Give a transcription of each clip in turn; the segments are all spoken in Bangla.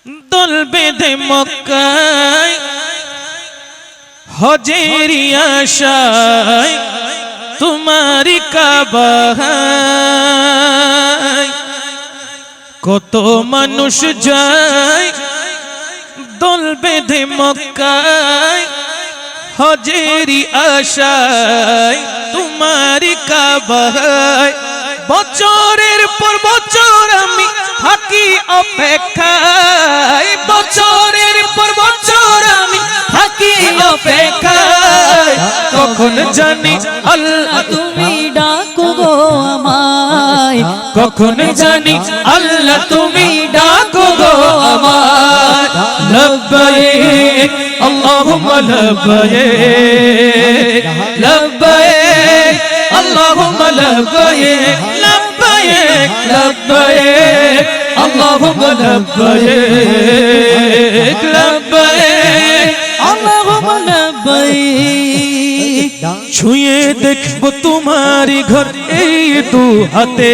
দল বেঁধে মক্কায় হজের আশায় তোমারি কাবায় কত মানুষ যায় দল বেঁধে মক্কায় হজের আশায় তোমারি কাবায় বছরের পর বছর আমি থাকি অপেক্ষায় বছরের পর বছর আমি থাকি অপেক্ষায় কখন জানি আল্লাহ তুমি ডাকো গো আমায় কখন জানি আল্লাহ তুমি ডাকো গো আমায় লব্বাইক আল্লাহুম্মা লব্বাইক লব্বাইক আল্লাহুম্মা লব্বাইক লব্বাইক লব্বাইক আল্লাহুম্মা লব্বাইক লব্বাইক আল্লাহুম্মা লব্বাইক ছুঁয়ে দেখবো তোমারি ঘর এই দু হাতে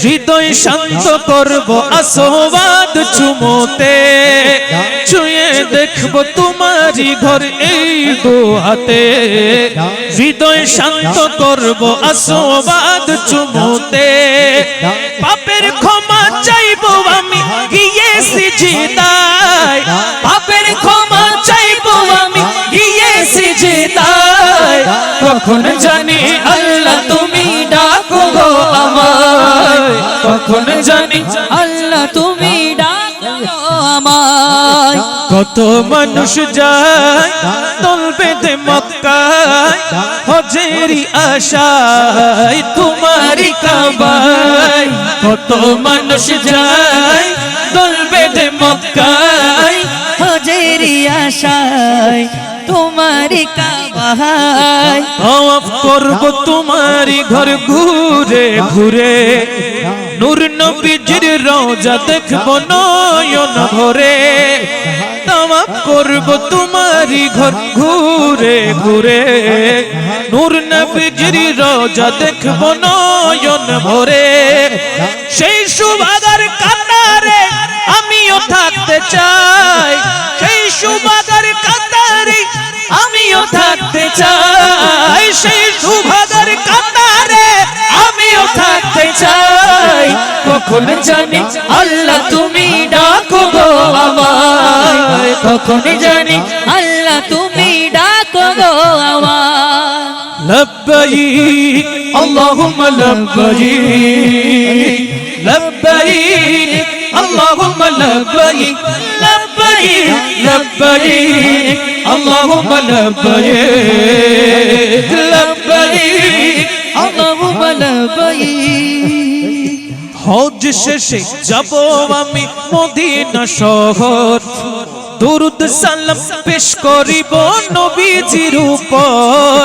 হৃদয় শান্ত করবো আসবাদ চুমোতে ছুঁয়ে দেখবো তোমারি ঘর এই দু হাতে হৃদয় শান্ত করবো আসবাদ চুমোতে পাপের ক্ষমা চাইবো আমি গিয়ে সিজদায় পাপের ক্ষমা চাইবো আমি গিয়ে সিজদায় কখন জানি আল্লাহ তুমি ডাকো গো আমায় কখন জানি আল্লাহ তুমি ডাকো গো আমায় কত মানুষ যায় দল বেঁধে মক্কায় হজের আশায় তোমারি কাবায় কত মানুষ যায় দল বেঁধে মক্কায় হজের আশায় তোমারি কাবায় তাওয়াফ করব তোমারি ঘর ঘুরে ঘুরে নূর নবীজির রওজা দেখব নয়ন ভরে তাওয়াফ করব তোমারি ঘর ঘুরে ঘুরে নূর নবীজির রওজা দেখব নয়ন ভরে সেই সুবাদার কাতারে আমিও থাকতে চাই সেই সুবাদার কাতারে আমিও থাকতে চাই সেই সুবাদার কাতারে আমিও থাকতে চাই কখন জানি আল্লাহ তুমি ডাকো গো আমায় কখন জানি আল্লাহ তুমি ডাকো গো আমায় লব্বাইক আল্লাহুম্মা লব্বাইক লব্বাইক আল্লাহুম্মা লব্বাইক লব্বাইক লব্বাইক আল্লাহুম্মা লব্বাইক লব্বাইক আল্লাহুম্মা লব্বাইক হজ শেষে যাব আমি মদিনা শহর দুরুদ সালাম পেশ করিব নবীজির উপর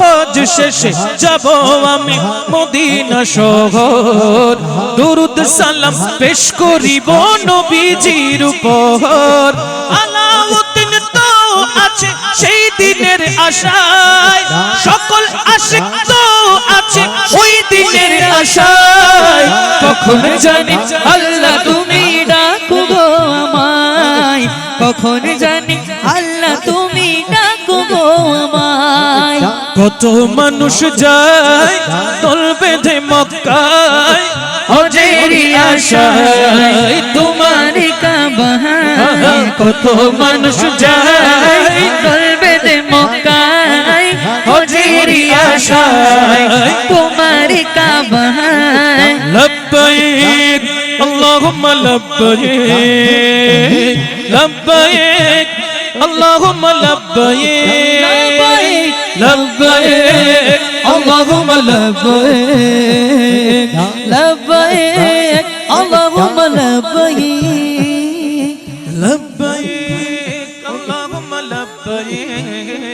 হজ শেষে যাব আমি মদিনা শহর দুরুদ সালাম পেশ করিব নবীজির উপর আলাউদ্দিন তো আছে সেই দিনের আশায় সকল আশিক তো আছে ওই দিনের আশায় কখন জানি আল্লাহ তুমি ডাকো গো আমায় কখন জানি আল্লাহ তুমি ডাকো গো আমায় কত মানুষ যায় দল বেঁধে মক্কায় হজের আশায় তোমারি কাবায় কত মানুষ যায় দল বেঁধে মক্কায় হজের আশায় তোমারি কাবায় লব্বাইক আল্লাহুম্মা লব্বাইক লব্বাইক আল্লাহুম্মা লব্বাইক লব্বাইক আল্লাহুম্মা লব্বাইক লব্বাইক আল্লাহুম্মা লব্বাইক লব্বাইক আল্লাহুম্মা লব্বাইক